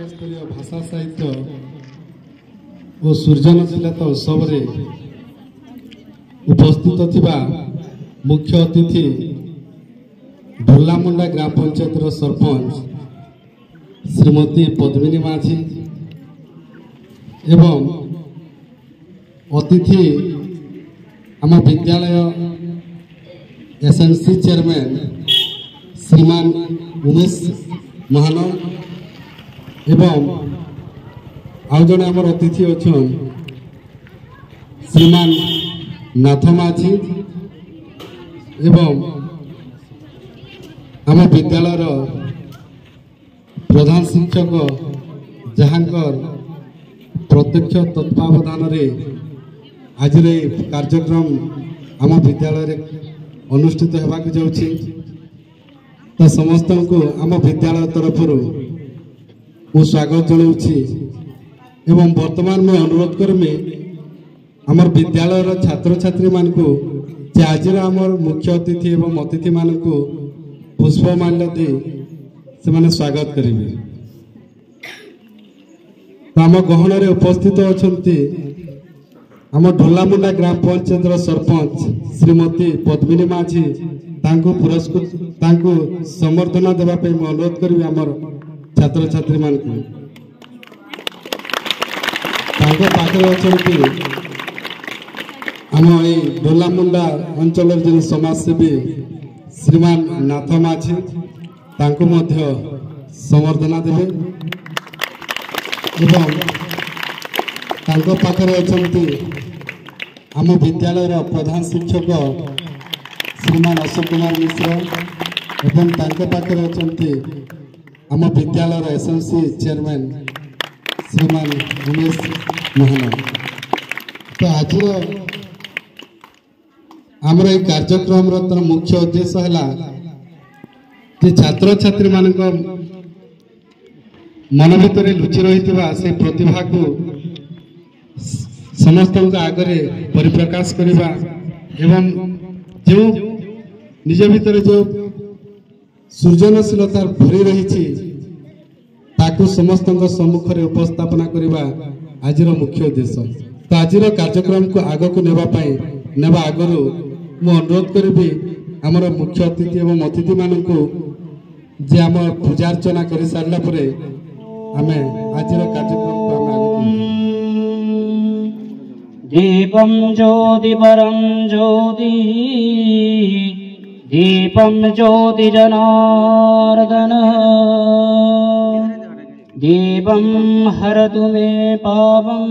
स्तरीय भाषा साहित्य और सृजनशीलता उत्सव उपस्थित थिबा मुख्य अतिथि ढोलामुंडा ग्राम पंचायत सरपंच श्रीमती पद्मिनी माझी एवं अतिथि आम विद्यालय एसएनसी चेयरमैन श्रीमान उमेश महान एवं आउ जड़े आम अतिथि अच्छा श्रीमान नाथ माझी एवं आम विद्यालय प्रधान शिक्षक जहाँकर प्रत्यक्ष तत्वावधान आज कार्यक्रम आम विद्यालय अनुष्ठित होगा जाऊँगी तो समस्त को आम विद्यालय तरफ मु स्वागत जनाऊँगी एवं वर्तमान में अनुरोध करमी आमर विद्यालय छात्र छात्री मान को आज आमर मुख्य अतिथि एवं अतिथि मान को पुष्पमाल्य दे से माने स्वागत करेंगे। तो आम गहन में उपस्थित अच्छा आम ढोलामुंडा ग्राम पंचायत सरपंच श्रीमती पद्मिनी माझी पुरस्कृत संबर्धना देवाई मैं अनुरोध करी आमर छात्र छात्री मान पाखे अच्छा आम ये ढोलामुंडा अंचल जो समाजसेवी श्रीमान नाथ माझी संबर्धना देवे एवं पाखे अच्छा आम विद्यालय प्रधान शिक्षक श्रीमान अशोक कुमार मिश्र एवं पाखे अच्छा आम विद्यालय एसएमसी चेयरमैन श्रीमान उमेश महान। तो आज आमर ये कार्यक्रम मुख्य उद्देश्य है छात्र छात्री मान मन भर लुचि रही से प्रतिभा को समस्त आगे परिप्रकाश करवा एवं जो निज भीतर जो सृजनशीलता भरी रही समस्त सम्मुख में उपस्थापना करवा आज मुख्य उद्देश्य। तो आज कार्यक्रम को आग को नेवा आगु मु अनुरोध करी आमर मुख्य अतिथि एवं अतिथि मान को जे आम पूजार्चना कर सारा पर आम आज कार्यक्रम को आम दीपम ज्योति परम ज्योति दीपम ज्योति जनार्दन दीपम हरतु मे पापम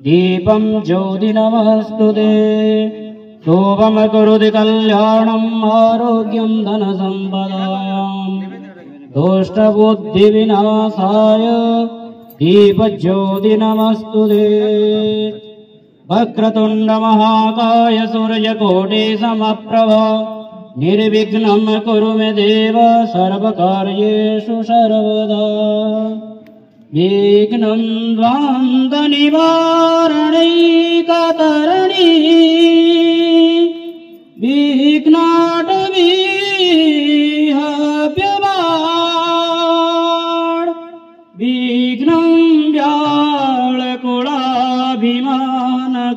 दीपम ज्योति नमस्तुते शोभम करोति कल्याणम आरोग्यम धन संपदायाम दुष्टबुद्धि विनाशाय दीप ज्योति नमस्तुते वक्रतुंड महाकाय सूर्यकोटि समप्रभ निर्विघ्नं कुरु मे देव सर्वकार्येषु सर्वदा विघ्नं द्वान्द निवारणैकतरणि विघ्नाटवी हव्यवान् विघ्नं व्याळकुलाभिमान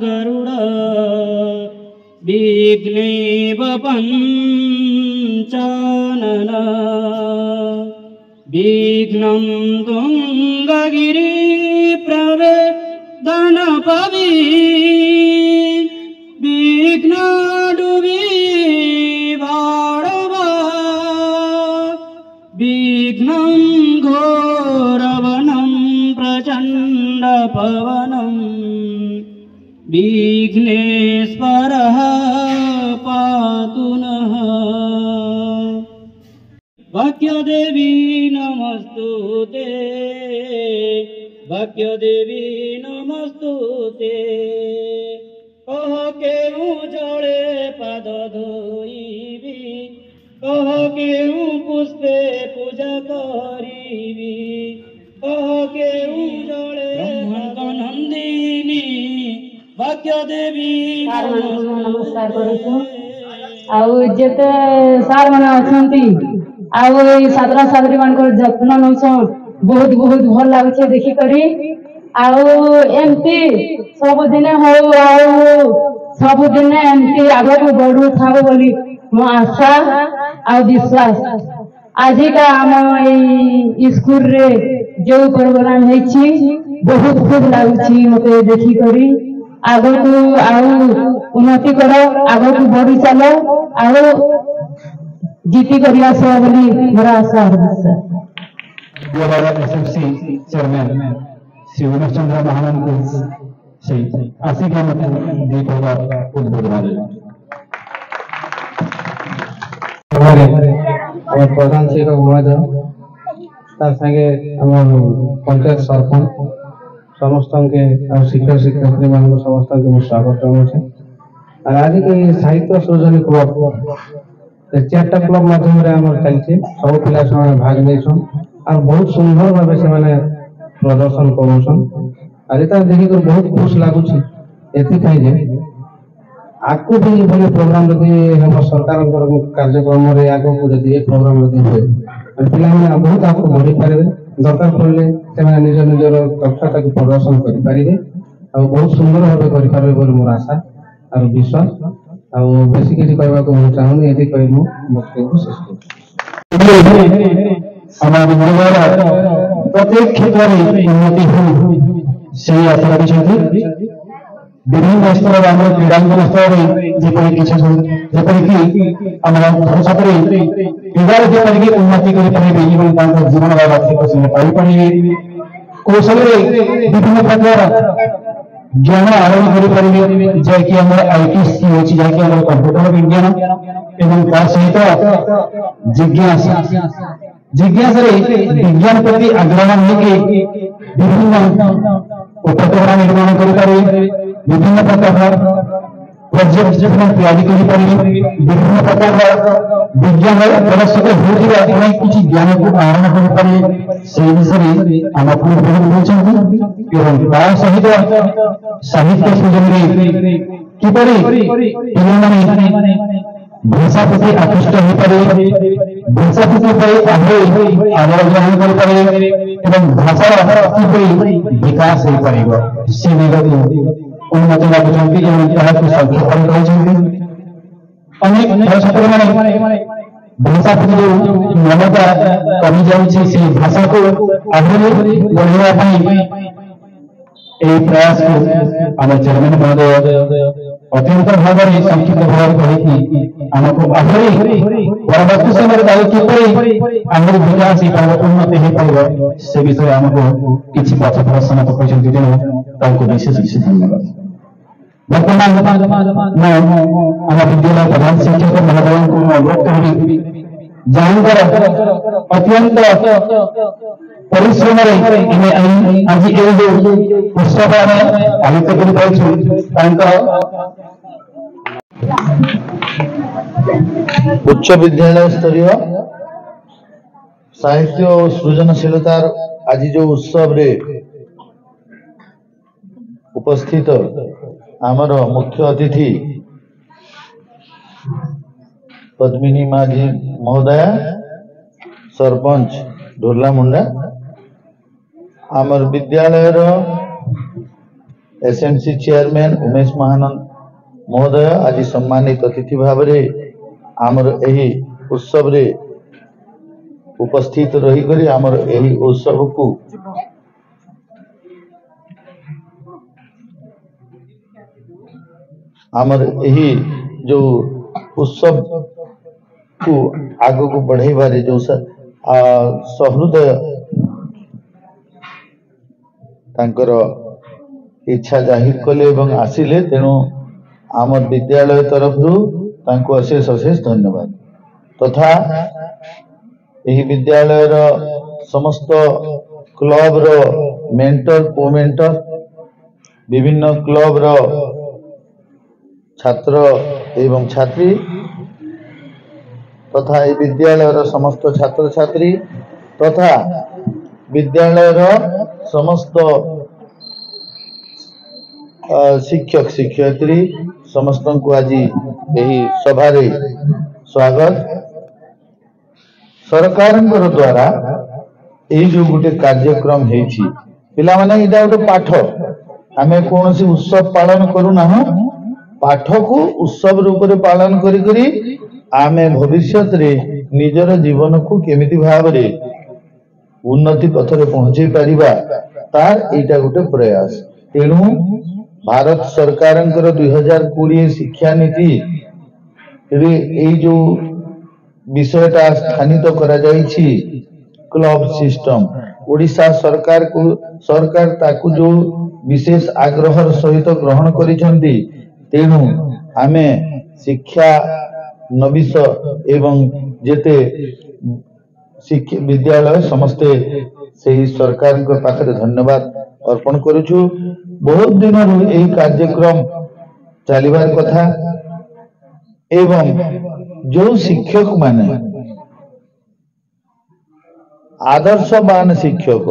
गरुड विघ्नेव पञ्चानन विघ्नं तुंगगिरि प्रवेदनपवि विघ्नाडुवि वाडवा विघ्नं घोरवनं प्रचण्ड पवनं विघ्नेश्वरः पातु नः। भाग्यदेवी नमस्तुते भाग्यदेवी नमस्तुते कह केउ जले पाद धोइबी कह केउ पुष्पे पूजा करिबी कह केउ जले नंदिनी भाग्यदेवी नमस्तुते କରୁଛୁ। ଆଉ ଯେତେ ସାର୍ ମାନେ ଅଛନ୍ତି ଆଉ ଏଇ ଛାତ୍ରଛାତ୍ରୀ ମାନଙ୍କର ଯତ୍ନ ନଉଛନ୍ ବହୁତ ବହୁତ ଭଲ ଲାଗୁଛି ଦେଖିକରି। ଆଉ ଏମିତି ସବୁଦିନେ ହଉ ଆଉ ସବୁଦିନେ ଏମିତି ଆଗକୁ ବଢୁଥାଉ ବୋଲି ମୋ ଆଶା ଆଉ ବିଶ୍ୱାସ। ଆଜିକା ଆମ ଏଇ ସ୍କୁଲରେ ଯୋଉ ପ୍ରୋଗ୍ରାମ ହେଇଛି ବହୁତ ଖୁବ ଲାଗୁଛି ମତେ ଦେଖିକରି। ଆଗକୁ ଆଉ ଉନ୍ନତି କର, ଆଗକୁ ବଢି ଚାଲ ଆଉ ଜିତି କରି ଆସ ବୋଲି ମୋର ଆଶା ବିଶ୍ୱାସ। एसएमसी चेयरमैन श्री उमेश चंद्र महानन को सही आसिक दीप उद्बोधन प्रधान शिक्षक महोदय तार संगे पंचायत सरपंच समस्त के शिक्षक शिक्षयित्री मान समस्त के स्वागत जनाऊे। आज के साहित्य सृजनी क्लब 4टा क्लब माध्यम चलती सब पिला भाग नहीं और बहुत सुंदर भाव से प्रदर्शन करुन। आज देखिक बहुत खुश लगुच एथपाई आगू भी ये प्रोग्राम जब हम सरकार कार्यक्रम आग को जब ये प्रोग्राम हुए पे बहुत आगे बढ़ी पारे दरकार पड़े से निज निजर दक्षता को प्रदर्शन करें और बहुत सुंदर भाव करें मोर आशा और विश्वास। बेस किसी कहवाक चाहूनी ये कही मुझे शेष प्रत्येक क्षेत्र में उन्नति हो से आशा रखिंट विभिन्न स्तर क्रीडांगन स्तर भविष्य क्रीडार जपरिक उन्नति करेंगे जीवन आर्थिक सीमा पाइपर कौशल विभिन्न प्रकार ज्ञान आरोप करेंगे जैकि आईटीसी होची जैकि कंप्यूटर विज्ञान एवं ता सहित जिज्ञासा विज्ञान प्रति आग्रह होगी विभिन्न उपकरण निर्माण करें विभिन्न प्रकार प्रोजेक्ट तैयारी करें विभिन्न प्रकार विज्ञान आवश्यक होगा किसी ज्ञान को आहरण करें से विषय आम एवं ता सहित साहित्य सृजन किपरि पिलाने भाषा प्रति आकृष्ट हो पारे भाषा प्रति आग्रह ग्रहण करें भाषा किपरि विकास हो पार से उन्नति लगुंट अनेक छात्र मैंने भाषा प्रति जो ममता कमी जाऊँगी भाषा को आगे बढ़ाई प्रयास को आम चेयरमैन महोदय अत्यंत भाव में संक्षिप्त भाव कही आमको आगे परवर्त समय किपरि आगे विकास उन्नति हो पार से विषय आमको किसी पथ प्रदर्शन कहते तेणु विशेष विशेष धन्यवाद। वर्तमान आम विद्यालय प्रधान शिक्षक महोदय को अनुरोध करी जहाँकर अत्यंत परिश्रम आज ये उत्सव पालित उच्च विद्यालय स्तरीय साहित्य और सृजनशीलतार आज जो उत्सव रे उपस्थित आमर मुख्य अतिथि पद्मिनी माझी महोदया सरपंच ढोला मुंडा आमर विद्यालय एसएमसी चेयरमैन उमेश महानंद महोदय आज सम्मानित अतिथि भाव आमर एही उत्सव रे उपस्थित रही करी आमर एही उत्सव को आमर यही जो उत्सव को आग को बढ़ाइबारे जो सहृदय तांकर इच्छा जाहिर कले एवं आसिले तेणु आम विद्यालय तरफ तांको अशेष अशेष धन्यवाद तथा यही विद्यालय समस्त क्लब रो मेंटर को मेंटर विभिन्न क्लब रो छात्र एवं छात्री तथा ये विद्यालय समस्त छात्र छात्री तथा विद्यालय समस्त शिक्षक शिक्षयित्री समस्त को आज यही सभा स्वागत। सरकार द्वारा यही जो गोटे कार्यक्रम होती पिला माने इटा गोटे पाठ आमे कौन सी उत्सव पालन करूना पाठ को उत्सव रूप में पालन करी आमे भविष्य रे निजर जीवन को केमिति भाव रे उन्नति पथरे पहुंचे पारिबा तार एटा गोटे प्रयास। तेणु भारत सरकार 2020 शिक्षा नीति रे एई जो विषयटा स्थानित करा जाइछि क्लब सिस्टम ओडिशा सरकार को सरकार ताकू जो विशेष आग्रहर सहित ग्रहण करिसेंती। तेणु आमे शिक्षा नविश एवं जेते शिक्षा विद्यालय समस्ते सही सरकार को पाखरे धन्यवाद अर्पण करुछु। बहुत दिन यही कार्यक्रम चलिबार कथा एवं जो शिक्षक माने आदर्शवान शिक्षक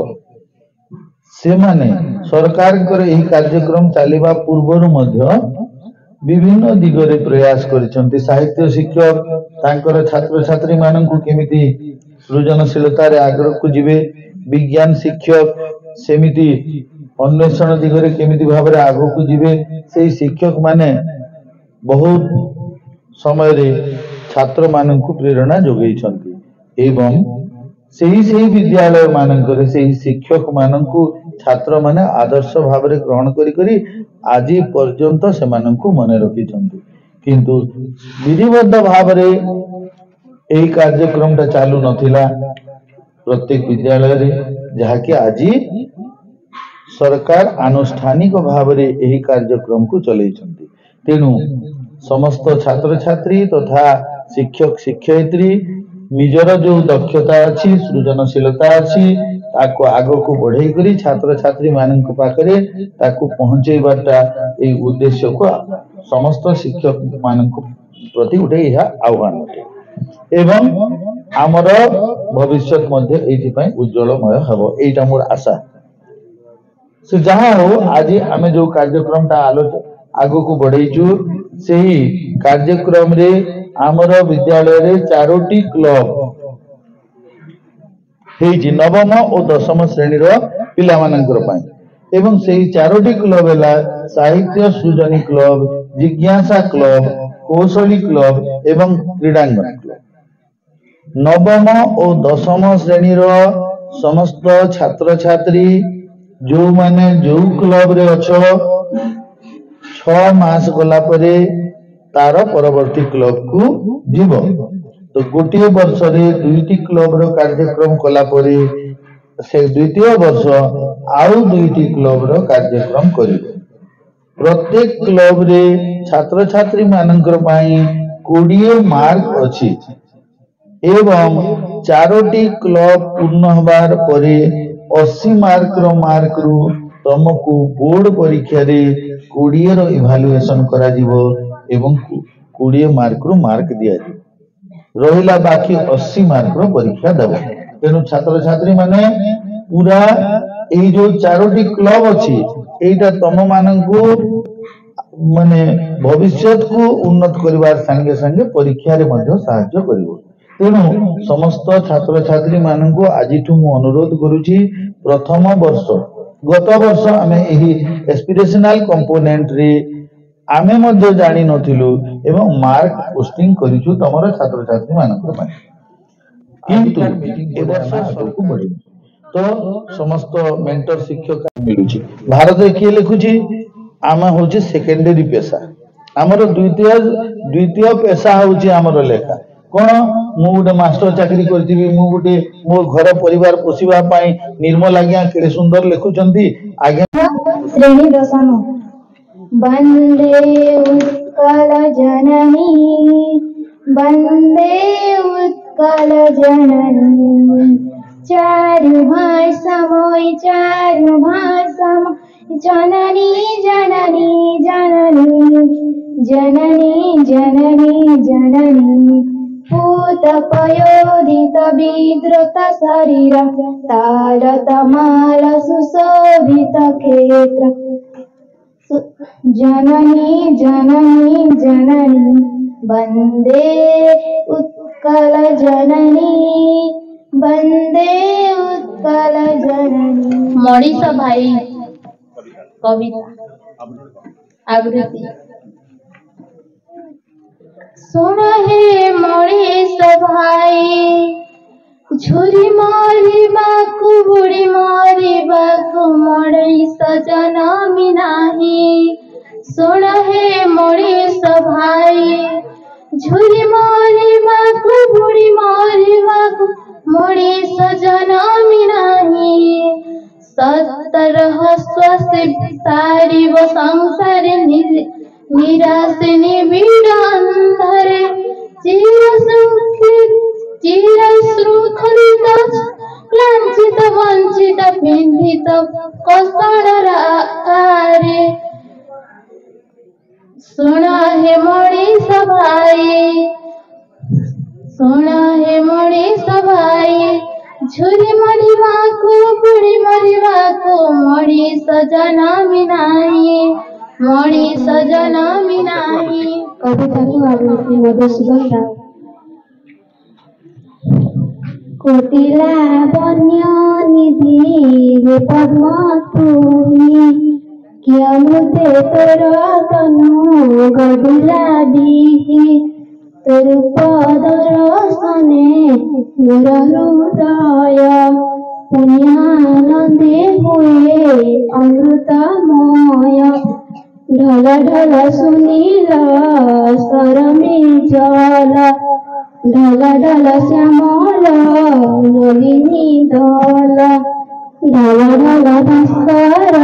से माने सरकार यही कार्यक्रम चलिबा पूर्वर मध्य विभिन्न दिगरे प्रयास करिसेंती। साहित्य शिक्षक तांकर छात्र छात्री माननकु केमिति सृजनशीलता रे आग्रह को जिवे, विज्ञान शिक्षक सेमिति अन्वेषण दिगरे केमिति भाबरे आगो को जिवे, से शिक्षक माने बहुत समय रे छात्र माननकु प्रेरणा जोगैछंती एवं सही विद्यालय माननकरे सही शिक्षक माननकु छात्र माने आदर्श भाबरे ग्रहण करी आज पर्यंत से माननकु मने रखिछंती। किंतु विधिबद्ध भाबरे एही कार्यक्रम ता चालू नथिला प्रत्येक विद्यालय रे, जहाँकि आज सरकार आनुष्ठानिक भाव में यही कार्यक्रम को चलैछंती। तेणु समस्त छात्र छात्री तथा शिक्षक शिक्षयित्री निजर जो दक्षता अच्छी सृजनशीलता अच्छी ताको आगो को बढ़ाई करी छात्र छात्री मानक पाखरे ताको पहुंचेबाटा ए उद्देश्य को समस्त शिक्षक मानक प्रति उठे यह आह्वान अटे एवं आमर भविष्य मध्य एइथिपाई उज्जवलमय हबो एटा मोर आशा। से जहाँ हो आज आमे जो कार्यक्रम ता आगो को बढ़ाइछु सेही कार्यक्रम रे आमर विद्यालय रे 4टी क्लब हेजी नवम और दशम श्रेणी रो पिला मानकर पाई एवं सेही 4टी क्लब हैला साहित्य सृजनी क्लब, जिज्ञासा क्लब, कौशली क्लब एवं क्रीडांगन क्लब। नवम और दशम श्रेणी रो समस्त छात्र छात्री जो माने जो क्लब रे अछो 6 मास गला परे तार परवर्ती क्लब को जीव तो गोटे वर्ष रे 2टी क्लब रो कार्यक्रम कला परे से द्वितीय वर्ष आउ 2टी क्लब रो कार्यक्रम करिवो। प्रत्येक क्लब रे छात्र छात्री मानकर पाई 20 मार्क अछि एवं 4टी क्लब पूर्ण हबार परे 80 मार्क रु तुमको बोर्ड परीक्षा रे 20 रो इवैल्यूएशन करा जीवो एवं 20 मार्क रु मार्क दिया जी रहिला बाकी 80 मार्क रो परीक्षा देबो। तेनु छात्र छात्री माने पूरा एई जो 4टी क्लब अछि एटा तम माननकु माने भविष्य को उन्नत करिवार संगे संगे परीक्षा रे मध्ये सहायता करिवो। तेणु समस्त छात्र छात्री माननकु आजिठु मु अनुरोध करूची प्रथम वर्ष गत वर्ष आमे एही एस्पिरेशनल कंपोनेंट रे आमे मध्ये जानि नथिलु एवं मार्क पोस्टिंग करिछु तमर छात्र छात्री मानकर पाई किंतु ए वर्ष सबको बढी तो समस्त मेंटर शिक्षक मिलुची। भारत रे के लिखुची आमा होची सेकेंडरी पेशा हमर द्वितीय पेशा होची हमर लेखा कोन मु गोटे मास्टर चाकरी करथिबी मु गोटे मो घर परिवार पोषिबा पाई निर्मल आज्ञा केड़े सुंदर लिखुचंती आज्ञा श्रेणी दशम वंदे उत्कल जननी वंदे उत्कल जननी चारु भाषमोय चारु भाषम जननी जननी जननी जननी जननी जननी पूत पयोदित विद्रुत शरीर ताल तमाल सुशोभित क्षेत्र जननी जननी जननी वन्दे उत्कल जननी वन्दे उत्कल जननी। मणिष भाई कविता आवृत्ति। सुन हे मणिष भाई झुरी मारिबाकु बुढ़ी मारिबाकु मणिष जनमी नाही। सुन हे मणिष भाई झुरी मारिबाकु बुढ़ी मारिबाकु मणिष जनमी नाही। सत्तर हस्वसे सारिब संसार निराश निबिड़ अंधरे चिरश्रुखलित लांछित वंचित पिंडित कौशल आकारे। सुन हे मणिष भाई सुन हे मणिष भाई झुरी मरिबाकु बुढ़ी मरिबाकु मणिष जनमी नाही मणिष जनमी नाही। कविता की आवृत्ति मधुसूदन राव। कोटिला वन्य निधि रे पद्म तुमी कियमुते तोर तनु गडुला दिहि तोर पदरसने मोर हृदय पुण्यानन्दे हुए अमृतमय। ढल ढल सुनील सरमे जल ढल ढल श्यामल नलिनी दल ढल ढल भास्कर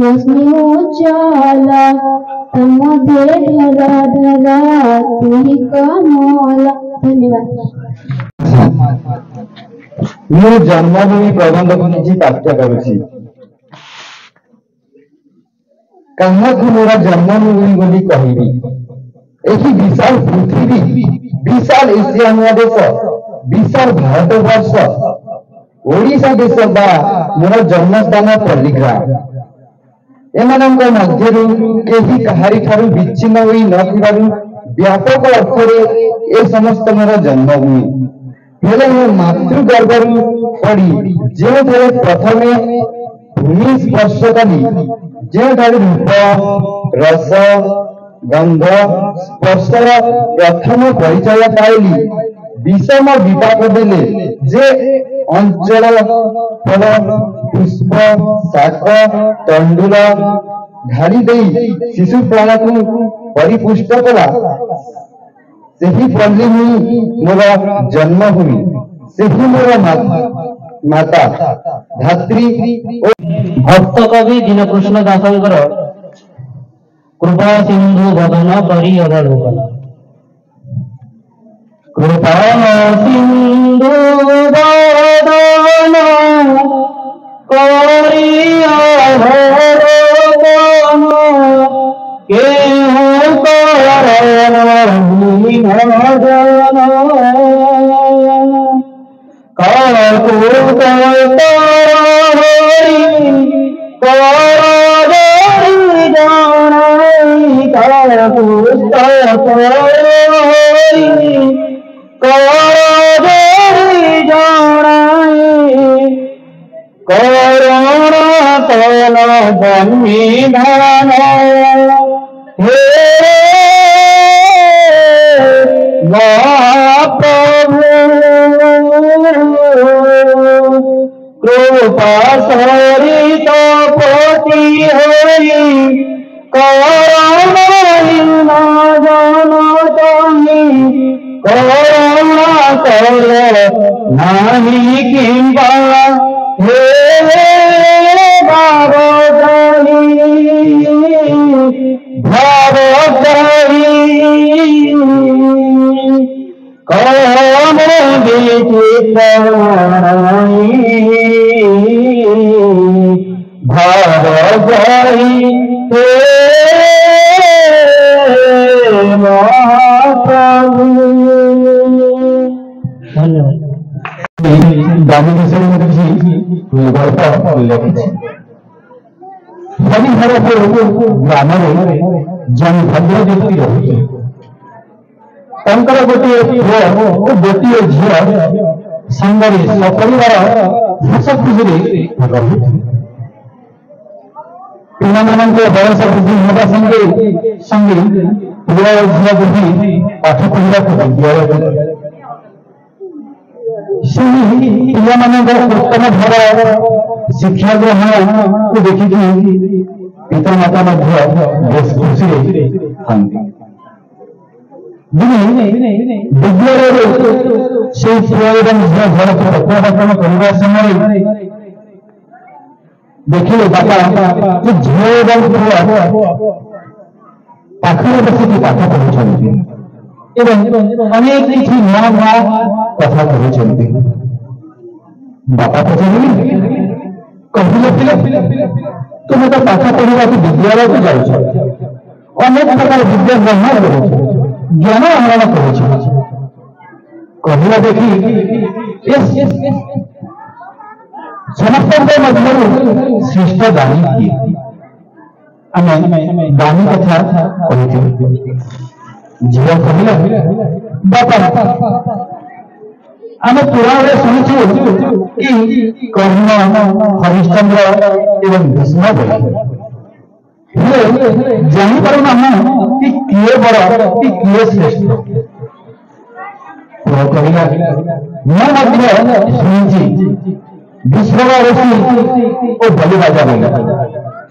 रश्मि उज्ज्वल तन्मध्ये ढल ढल तुहि कमल। धन्यवाद। ମୁଁ ଜନ୍ମଭୂମି ପ୍ରବନ୍ଧକୁ କିଛି ପାଠ୍ୟ କରୁଛି। କାହାକୁ ମୋର ଜନ୍ମଭୂମି ବୋଲି କହିବି? ଏହି ବିଶାଳ ପୃଥିବୀ, ବିଶାଳ ଏସିଆ ମହାଦେଶ, ବିଶାଳ ଭାରତବର୍ଷ, ଓଡ଼ିଶା ଦେଶ ବା ମୋର ଜନ୍ମସ୍ଥାନ ପଲ୍ଲୀଗ୍ରାମ। ଏମାନଙ୍କ ମଧ୍ୟରୁ କେହି କାହାରିଠାରୁ ବିଚ୍ଛିନ୍ନ ହୋଇ ନଥିବାରୁ ବ୍ୟାପକ ଅର୍ଥରେ ଏ ସମସ୍ତ ମୋର ଜନ୍ମଭୂମି। ହେଲେ ମୋ ମାତୃଗର୍ଭରୁ ପଡ଼ି ଯେଉଁଠାରେ ପ୍ରଥମେ ଭୂମି ସ୍ପର୍ଶ କଲି, ଯେଉଁଠାରେ ରୂପ ରସ ଗନ୍ଧ ସ୍ପର୍ଶର ପ୍ରଥମ ପରିଚୟ ପାଇଲି, ବିଷମ ବିପାକ ଦେଲେ ଯେ ଅଞ୍ଚଳ ଫଳ ପୁଷ୍ପ ଶାକ ତଣ୍ଡୁଳ ଢାଳି ଦେଇ ଶିଶୁ ପ୍ରାଣକୁ ପରିପୁଷ୍ଟ କଲା, ସେହି ପଲ୍ଲୀ ହିଁ ମୋର ଜନ୍ମଭୂମି, ସେହି ମୋର ମାତା ଧାତ୍ରୀ ଓ भक्त कवि दीनकृष्ण दासंकर कृपा सिंधु बदन करी अवलोकन। कृपा सिंधु बदन करी अवलोकन केहु करहि भजन काकुत बन्निधान हे महाप्रभु कृपा सरित पति होई करुणा जनतहि करुणा कर नाही किंबा हे भारतहि कौन भारतहि हे महाप्रभु। धन्यवाद। दामी विषय में किसी गल्प लिखिছে। हरिहरपुर ग्रामरे जन भद्र व्यक्ति रहुचे तांकर गोटे पुओ ओ गोटे झियो संगरे सपरिवार हस खुशी रहुचे पिलामानंको बयस वृद्धि होगा संगे संगे पुओ झियो बुद्धि पाठ पढ़िବାକୁ विद्यालय ସେହି ପିଲାମାନଙ୍କର ଉତ୍ତମ ଭାବ ଶିକ୍ଷା ଗ୍ରହଣ କୁ ଦେଖିକି ପିତା ମାତା ମଧ୍ୟ ବେଶ ଖୁସିରେ ଥାନ୍ତି। ବିଦ୍ୟାଳୟରେ ସେହି ପୁଅ ଏବଂ ଝିଅ ଘରକୁ ପ୍ରତ୍ୟାବର୍ତ୍ତନ କରିବା ସମୟରେ ଦେଖିଲେ ବାପା ଯେ ଝିଅ ଏବଂ ପୁଅ ପାଖରେ ବସିକି ପାଠ ପଢୁଛନ୍ତି ଏବଂ ଅନେକ କିଛି ନୂଆ ନୂଆ କଥା କହୁଛନ୍ତି। ବାପା ପଚାରିଲେ କହିଲେ ତୁମେ ତ ପାଠ ପଢିବାକୁ ବିଦ୍ୟାଳୟକୁ ଯାଉଛ ଅନେକ ପ୍ରକାର ବିଦ୍ୟା ଗ୍ରହଣ କରୁଛ ଜ୍ଞାନ ଆହରଣ କରୁଛ କହିଲା ଦେଖି ସମସ୍ତଙ୍କ ମଧ୍ୟରୁ ଶ୍ରେଷ୍ଠ ଦାନୀ କିଏ? ଆମେ ଦାନୀ କଥା କହିଥିଲୁ। ଝିଅ କହିଲା ବାପା ଆମେ ପୁରାଣରେ ଶୁଣିଛୁ କି କର୍ଣ୍ଣ ହରିଶ୍ଚନ୍ଦ୍ର ଏବଂ ଭୀଷ୍ମ ହେଲେ ଜାଣିପାରୁନାହୁଁ କି କିଏ ବଡ଼ କି କିଏ ଶ୍ରେଷ୍ଠ। ପୁଅ କହିଲା ମୁଁ ମଧ୍ୟ ଶୁଣିଛି ଭୀଷ୍ମ ଋଷି ଓ ବଲିରାଜା ବୋଲି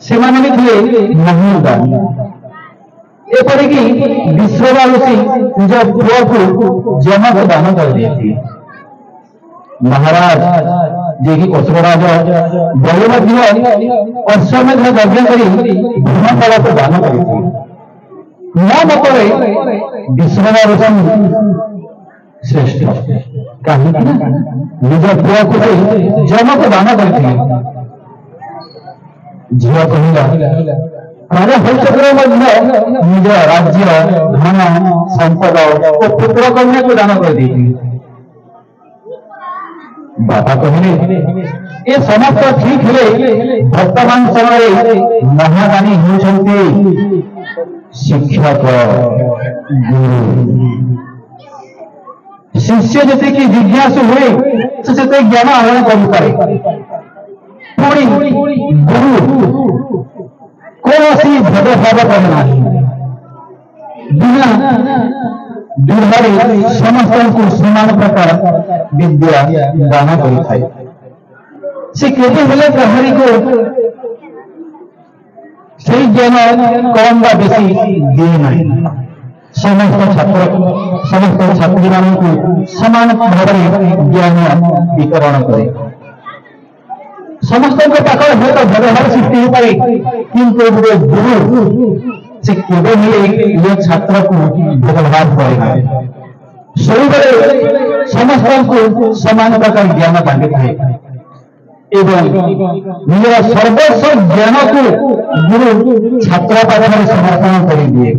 ସେମାନେ ବି ଥିଲେ ମହାନ ଦାନୀ। ଏପରିକି ବିଶ୍ଵବା ଋଷି ନିଜ ପୁଅକୁ ଜମକୁ ଦାନ କରିଦେଇଥିଲେ। ମହାରାଜ ଯିଏକି ଅସୁରରାଜ ବଳି ମଧ୍ୟ ଅଶ୍ୱମେଧ ଯଜ୍ଞ କରି ଧର୍ମଫଳକୁ ଦାନ କରିଥିଲେ। ମୋ ମତରେ ବିଶ୍ଵବା ଋଷି ଶ୍ରେଷ୍ଠ କାହିଁକି ନା ନିଜ ପୁଅକୁ ଜମକୁ ଦାନ କରିଥିଲେ। ଝିଅ କହିଲା ରାଜା ହରିଚନ୍ଦ୍ର ମଧ୍ୟ ନିଜ ରାଜ୍ୟ ଧନ ସମ୍ପଦ ଓ ପୁତ୍ର କନ୍ୟାକୁ ଦାନ କରିଦେଇଥିଲେ। ବାପା କହିଲେ ଏ ସମସ୍ତ ଠିକ ହେଲେ ବର୍ତ୍ତମାନ ସମୟରେ ମହାଦାନୀ ହେଉଛନ୍ତି ଶିକ୍ଷକ ଗୁରୁ। ଶିଷ୍ୟ ଯେତିକି ଜିଜ୍ଞାସୁ ହୁଏ ସେ ସେତେ ଜ୍ଞାନ ଆହରଣ କରିପାରେ। ପୁଣି ଗୁରୁ କୌଣସି ଭେଦଭାବ କରେ ନାହିଁ। ବିନା ଦ୍ୱିଧାରେ ସମସ୍ତଙ୍କୁ ସମାନ ପ୍ରକାର ବିଦ୍ୟା ଦାନ କରିଥାଏ। ସେ କେବେ ହେଲେ କାହାରିକୁ ସେଇ ଜ୍ଞାନ କମ୍ ବା ବେଶୀ ଦିଏ ନାହିଁ। ସମସ୍ତ ଛାତ୍ରୀମାନଙ୍କୁ ସମାନ ଭାବରେ ଜ୍ଞାନ ବିତରଣ କରେ। ସମସ୍ତଙ୍କ ପାଖରେ ହୁଏତ ଭେଦଭାବ ସୃଷ୍ଟି ହୋଇପାରେ କିନ୍ତୁ ଗୋଟେ ଗୁରୁ ସେ କେବେ ହେଲେ ଏ ଛାତ୍ରକୁ ଭେଦଭାବ କରେ ନାହିଁ। ସବୁବେଳେ ସମସ୍ତଙ୍କୁ ସମାନ ପ୍ରକାର ଜ୍ଞାନ ବାଣ୍ଟିଥାଏ ଏବଂ ନିଜର ସର୍ବସ୍ୱ ଜ୍ଞାନକୁ ଗୁରୁ ଛାତ୍ର ପାଖରେ ସମର୍ପଣ କରିଦିଏ।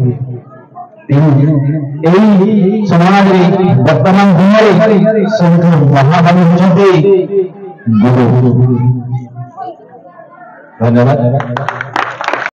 ଏହି ସମାଜରେ ବର୍ତ୍ତମାନ ଦିନରେ ସବୁଠୁ ମହାଦାନୀ ହେଉଛନ୍ତି ଗୁରୁ। ଧନ୍ୟବାଦ।